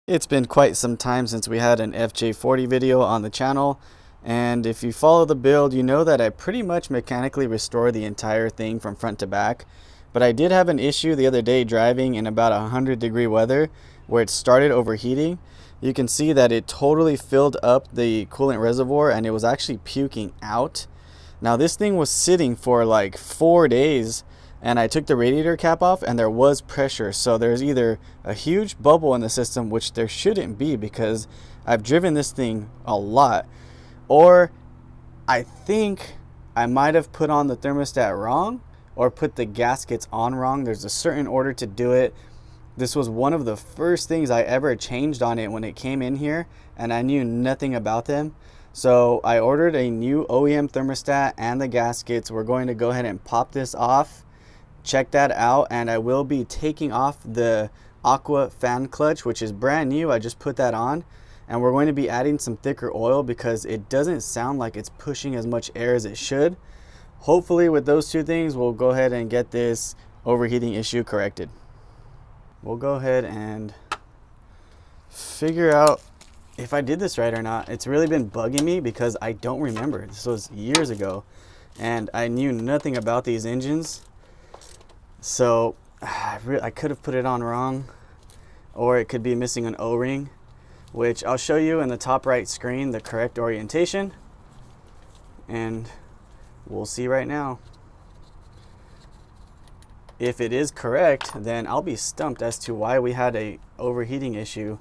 It's been quite some time since we had an FJ40 video on the channel, and if you follow the build, you know that I pretty much mechanically restored the entire thing from front to back. But I did have an issue the other day driving in about 100-degree weather where it started overheating. You can see that it totally filled up the coolant reservoir and it was actually puking out. Now this thing was sitting for like 4 days, and I took the radiator cap off and there was pressure. So there's either a huge bubble in the system, which there shouldn't be because I've driven this thing a lot, or I think I might have put on the thermostat wrong or put the gaskets on wrong. There's a certain order to do it. This was one of the first things I ever changed on it when it came in here, and I knew nothing about them. So I ordered a new OEM thermostat and the gaskets. We're going to go ahead and pop this off, check that out, and I will be taking off the aqua fan clutch, which is brand new. I just put that on, and we're going to be adding some thicker oil because it doesn't sound like it's pushing as much air as it should. Hopefully with those two things, we'll go ahead and get this overheating issue corrected. We'll go ahead and figure out if I did this right or not. It's really been bugging me because I don't remember. This was years ago and I knew nothing about these engines. So I could have put it on wrong, or it could be missing an O-ring, which I'll show you in the top right screen, the correct orientation, and we'll see right now. If it is correct, then I'll be stumped as to why we had a overheating issue.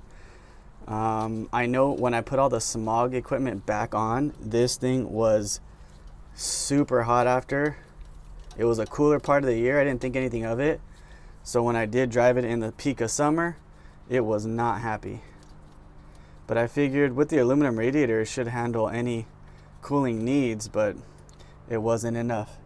I know when I put all the smog equipment back on, this thing was super hot after. It was a cooler part of the year. I didn't think anything of it. So when I did drive it in the peak of summer, it was not happy. But I figured with the aluminum radiator, it should handle any cooling needs, but it wasn't enough.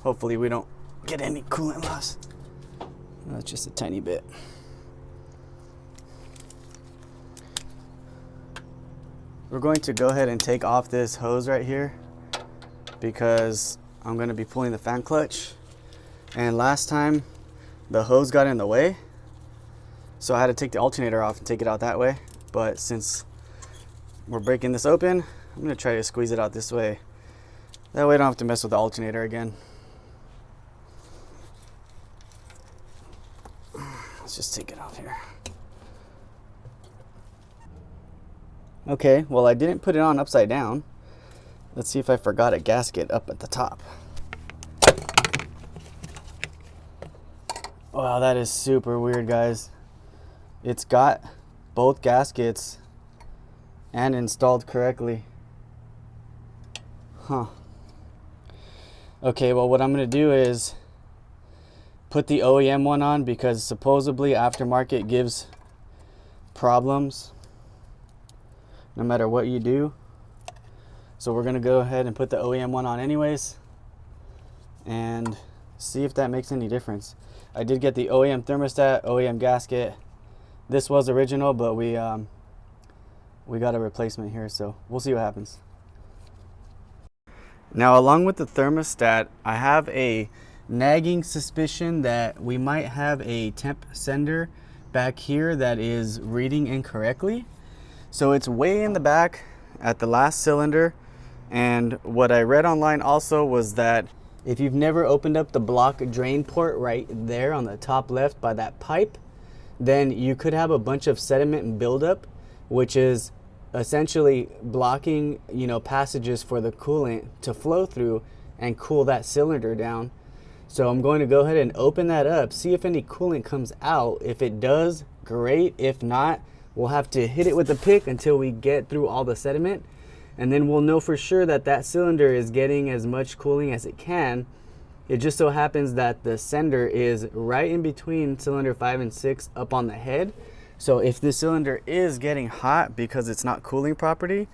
Hopefully we don't get any coolant loss. That's just a tiny bit. We're going to go ahead and take off this hose right here because I'm going to be pulling the fan clutch, and last time the hose got in the way, so I had to take the alternator off and take it out that way. But since we're breaking this open, I'm going to try to squeeze it out this way. That way I don't have to mess with the alternator again. Let's just take it out here. Okay, well I didn't put it on upside down. Let's see if I forgot a gasket up at the top. Wow, that is super weird, guys. It's got both gaskets and installed correctly. Huh. Okay, well what I'm gonna do is put the OEM one on because supposedly aftermarket gives problems no matter what you do. So we're gonna go ahead and put the OEM one on anyways and see if that makes any difference. I did get the OEM thermostat, OEM gasket. This was original, but we got a replacement here, so we'll see what happens. Now, along with the thermostat, I have a nagging suspicion that we might have a temp sender back here that is reading incorrectly. So it's way in the back at the last cylinder, and what I read online also was that if you've never opened up the block drain port right there on the top left by that pipe, then you could have a bunch of sediment and buildup, which is essentially blocking, passages for the coolant to flow through and cool that cylinder down. So I'm going to go ahead and open that up, see if any coolant comes out. If it does, great. If not, we'll have to hit it with a pick until we get through all the sediment, and then we'll know for sure that that cylinder is getting as much cooling as it can. It just so happens that the sender is right in between cylinder 5 and 6 up on the head. So if this cylinder is getting hot because it's not cooling properly,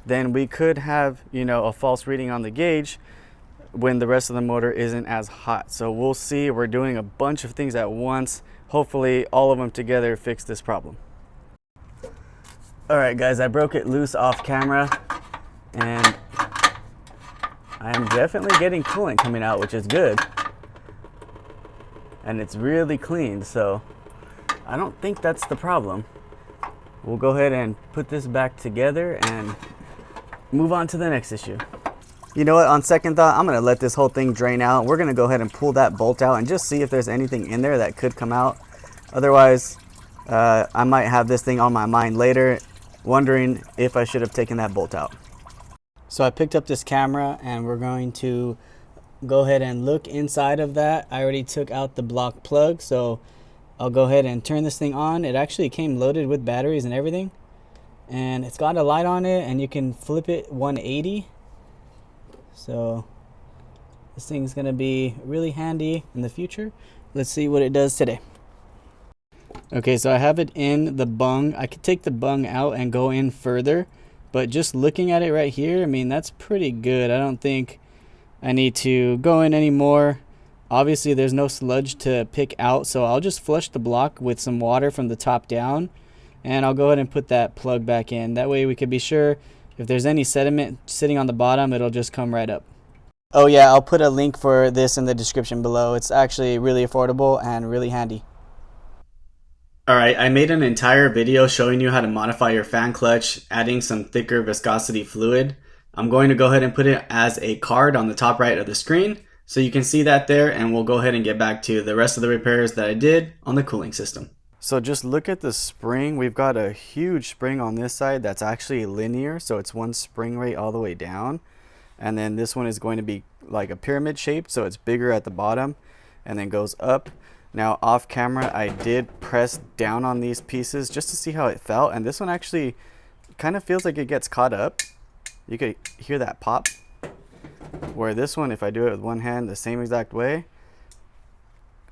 then we could have, a false reading on the gauge when the rest of the motor isn't as hot. So we'll see. We're doing a bunch of things at once. Hopefully all of them together fix this problem. All right, guys, I broke it loose off camera, and I am definitely getting coolant coming out, which is good. And it's really clean, so I don't think that's the problem. We'll go ahead and put this back together and move on to the next issue. You know what, on second thought, I'm gonna let this whole thing drain out. We're gonna go ahead and pull that bolt out and just see if there's anything in there that could come out. Otherwise, I might have this thing on my mind later, wondering if I should have taken that bolt out. So I picked up this camera and we're going to go ahead and look inside of that. I already took out the block plug, so I'll go ahead and turn this thing on. It actually came loaded with batteries and everything. And it's got a light on it and you can flip it 180. So this thing's gonna be really handy in the future. Let's see what it does today. Okay, so I have it in the bung. I could take the bung out and go in further, but just looking at it right here, I mean, that's pretty good. I don't think I need to go in anymore. Obviously there's no sludge to pick out, so I'll just flush the block with some water from the top down, and I'll go ahead and put that plug back in. That way we could be sure if there's any sediment sitting on the bottom, it'll just come right up. Oh yeah, I'll put a link for this in the description below. It's actually really affordable and really handy. Alright, I made an entire video showing you how to modify your fan clutch, adding some thicker viscosity fluid. I'm going to go ahead and put it as a card on the top right of the screen, so you can see that there, and we'll go ahead and get back to the rest of the repairs that I did on the cooling system. So just look at the spring. We've got a huge spring on this side that's actually linear, so it's one spring rate all the way down. And then this one is going to be like a pyramid shape, so it's bigger at the bottom and then goes up. Now off camera, I did press down on these pieces just to see how it felt, and this one actually kind of feels like it gets caught up. You could hear that pop. Where this one, if I do it with one hand the same exact way,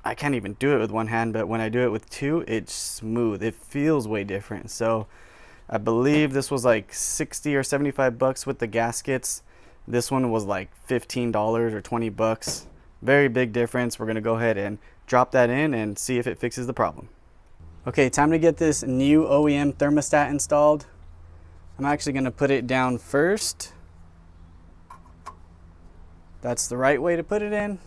I can't even do it with one hand, but when I do it with two, it's smooth. It feels way different. So I believe this was like 60 or 75 bucks with the gaskets. This one was like $15 or 20 bucks. Very big difference. We're gonna go ahead and drop that in and see if it fixes the problem. Okay, time to get this new OEM thermostat installed. I'm actually gonna put it down first. That's the right way to put it in.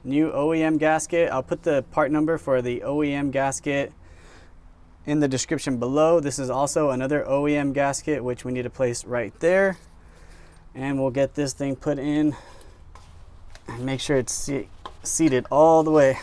New OEM gasket. I'll put the part number for the OEM gasket in the description below. This is also another OEM gasket, which we need to place right there. And we'll get this thing put in and make sure it's seated all the way.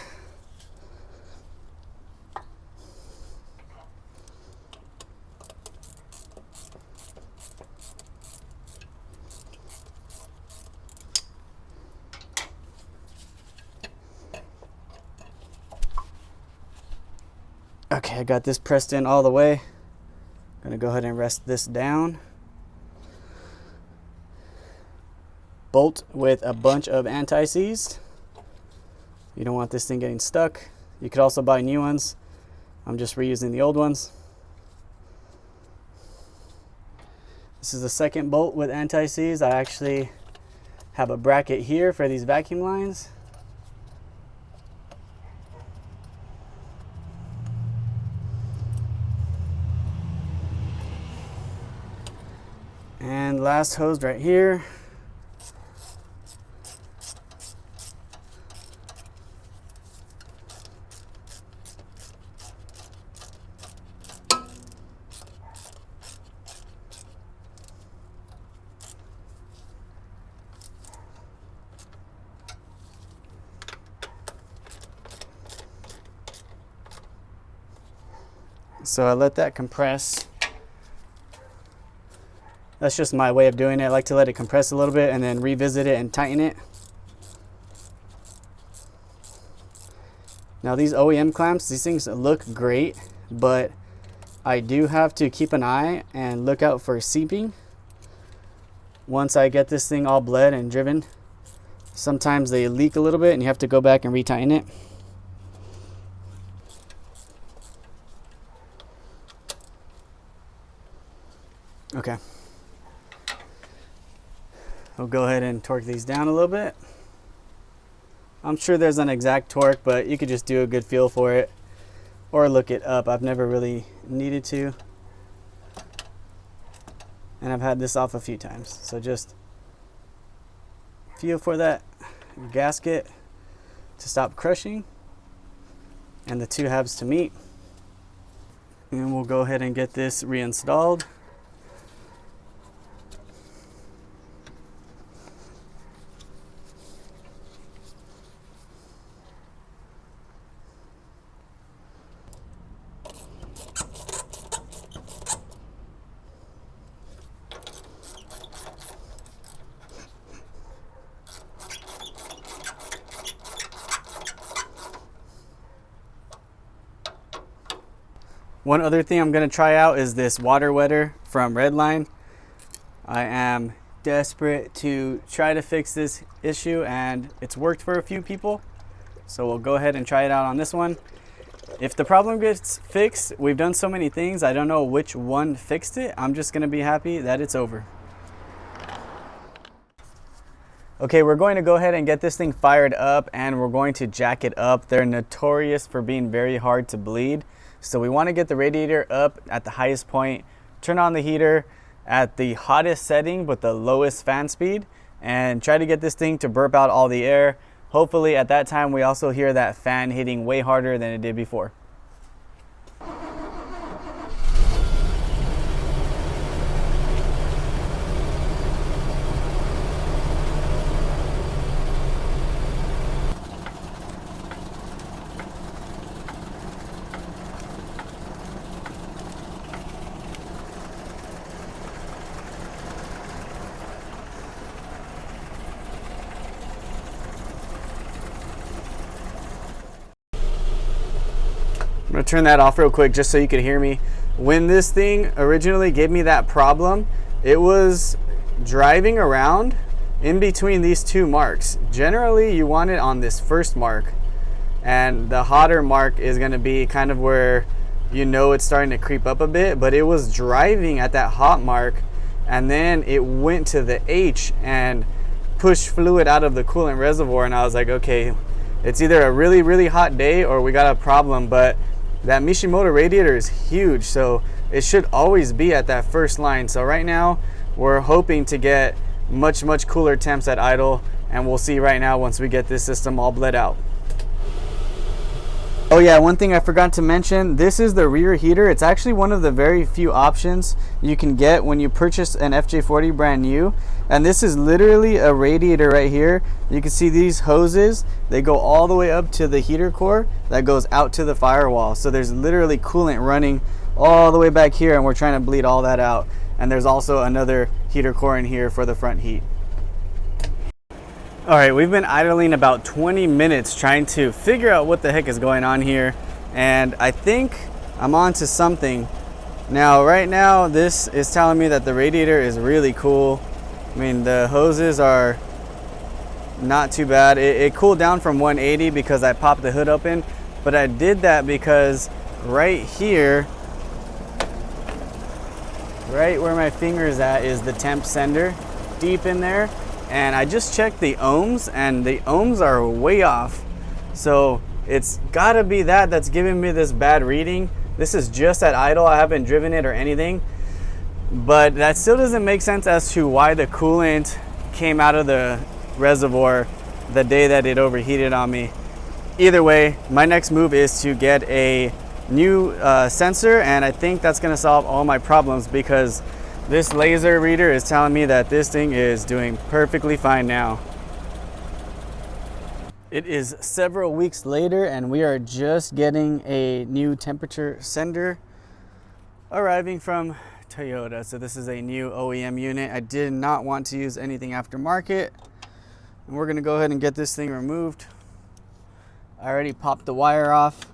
Okay, I got this pressed in all the way. I'm gonna go ahead and rest this down. Bolt with a bunch of anti-seize. You don't want this thing getting stuck. You could also buy new ones. I'm just reusing the old ones. This is the second bolt with anti-seize. I actually have a bracket here for these vacuum lines. And last hose right here. So I let that compress. That's just my way of doing it. I like to let it compress a little bit and then revisit it and tighten it. Now these OEM clamps, these things look great, but I do have to keep an eye and look out for seeping. Once I get this thing all bled and driven, sometimes they leak a little bit and you have to go back and retighten it. Okay. We'll go ahead and torque these down a little bit. I'm sure there's an exact torque, but you could just do a good feel for it or look it up. I've never really needed to. And I've had this off a few times. So just feel for that gasket to stop crushing and the two halves to meet. And we'll go ahead and get this reinstalled. One other thing I'm going to try out is this water wetter from Redline. I am desperate to try to fix this issue, and it's worked for a few people. So we'll go ahead and try it out on this one. If the problem gets fixed, we've done so many things, I don't know which one fixed it. I'm just going to be happy that it's over. Okay, we're going to go ahead and get this thing fired up, and we're going to jack it up. They're notorious for being very hard to bleed. So we want to get the radiator up at the highest point, turn on the heater at the hottest setting but the lowest fan speed, and try to get this thing to burp out all the air. Hopefully at that time we also hear that fan hitting way harder than it did before. I'm gonna turn that off real quick just so you can hear me. When this thing originally gave me that problem, it was driving around in between these two marks. Generally, you want it on this first mark, and the hotter mark is gonna be kind of where you know it's starting to creep up a bit, but it was driving at that hot mark, and then it went to the H and pushed fluid out of the coolant reservoir, and I was like, okay, it's either a really, really hot day or we got a problem. But that Mishimoto radiator is huge, so it should always be at that first line. So right now we're hoping to get much cooler temps at idle, and we'll see right now once we get this system all bled out. Oh yeah, one thing I forgot to mention, this is the rear heater. It's actually one of the very few options you can get when you purchase an FJ40 brand new. And this is literally a radiator right here. You can see these hoses, they go all the way up to the heater core that goes out to the firewall. So there's literally coolant running all the way back here, and we're trying to bleed all that out. And there's also another heater core in here for the front heat. All right, we've been idling about 20 minutes trying to figure out what the heck is going on here, and I think I'm on to something. Now, right now, this is telling me that the radiator is really cool. I mean, the hoses are not too bad. It cooled down from 180 because I popped the hood open, but I did that because right here, right where my finger is at, is the temp sender, deep in there. And I just checked the ohms, and the ohms are way off. So it's gotta be that's giving me this bad reading. This is just at idle, I haven't driven it or anything. But that still doesn't make sense as to why the coolant came out of the reservoir the day that it overheated on me. Either way, my next move is to get a new sensor, and I think that's gonna solve all my problems, because this laser reader is telling me that this thing is doing perfectly fine now. It is several weeks later, and we are just getting a new temperature sender arriving from Toyota. So this is a new OEM unit. I did not want to use anything aftermarket. And we're gonna go ahead and get this thing removed. I already popped the wire off,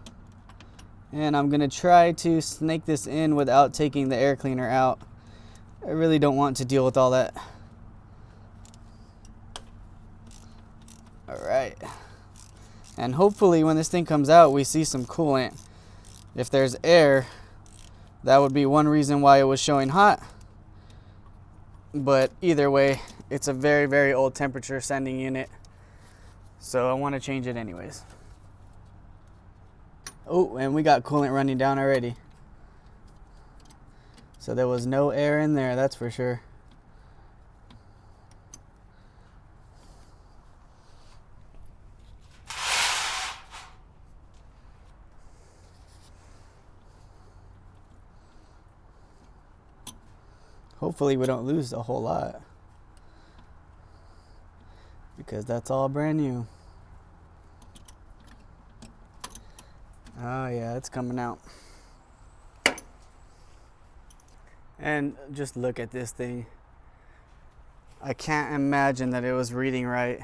and I'm gonna try to snake this in without taking the air cleaner out. I really don't want to deal with all that. All right. And hopefully when this thing comes out, we see some coolant. If there's air, that would be one reason why it was showing hot. But either way, it's a very old temperature sending unit, so I want to change it anyways. Oh, and we got coolant running down already. So there was no air in there, that's for sure. Hopefully we don't lose a whole lot, because that's all brand new. Oh yeah, it's coming out. And just look at this thing. I can't imagine that it was reading right.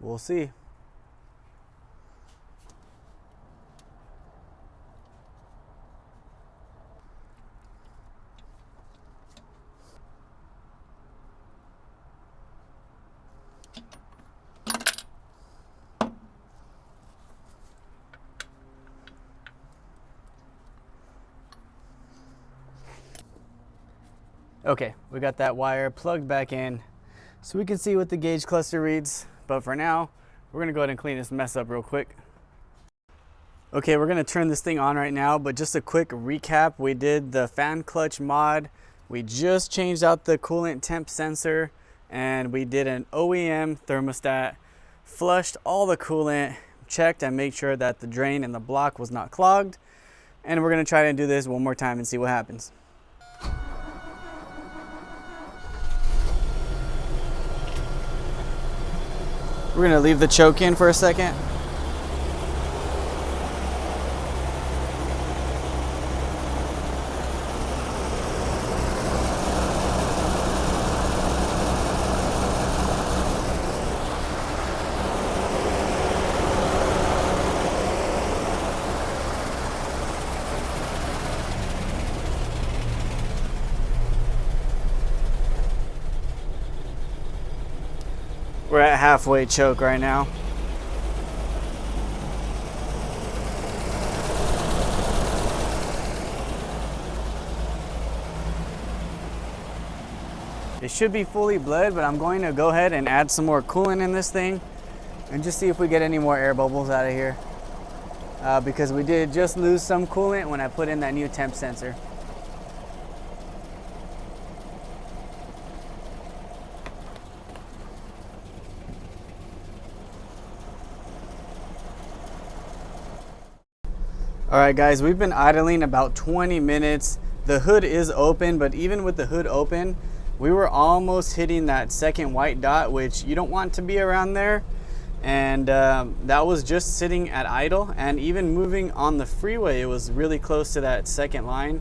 We'll see. Okay, we got that wire plugged back in so we can see what the gauge cluster reads. But for now, we're gonna go ahead and clean this mess up real quick. Okay, we're gonna turn this thing on right now, but just a quick recap. We did the fan clutch mod. We just changed out the coolant temp sensor, and we did an OEM thermostat, flushed all the coolant, checked and made sure that the drain and the block was not clogged. And we're gonna try to do this one more time and see what happens. We're gonna leave the choke in for a second. We're at halfway choke right now. It should be fully bled, but I'm going to go ahead and add some more coolant in this thing and just see if we get any more air bubbles out of here. Because we did just lose some coolant when I put in that new temp sensor. All right guys, we've been idling about 20 minutes. The hood is open, but even with the hood open, we were almost hitting that second white dot, which you don't want to be around there. And that was just sitting at idle, and even moving on the freeway, it was really close to that second line.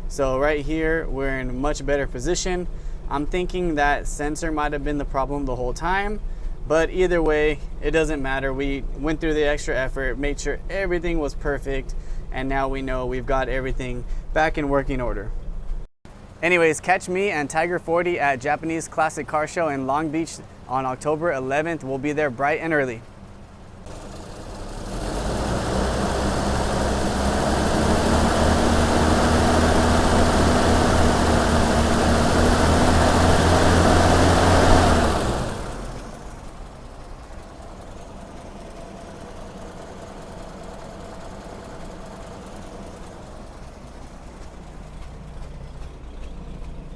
So right here, we're in a much better position. I'm thinking that sensor might have been the problem the whole time, but either way, it doesn't matter. We went through the extra effort, made sure everything was perfect, and now we know we've got everything back in working order. Anyways, catch me and Tiger 40 at Japanese Classic Car Show in Long Beach on October 11th. We'll be there bright and early.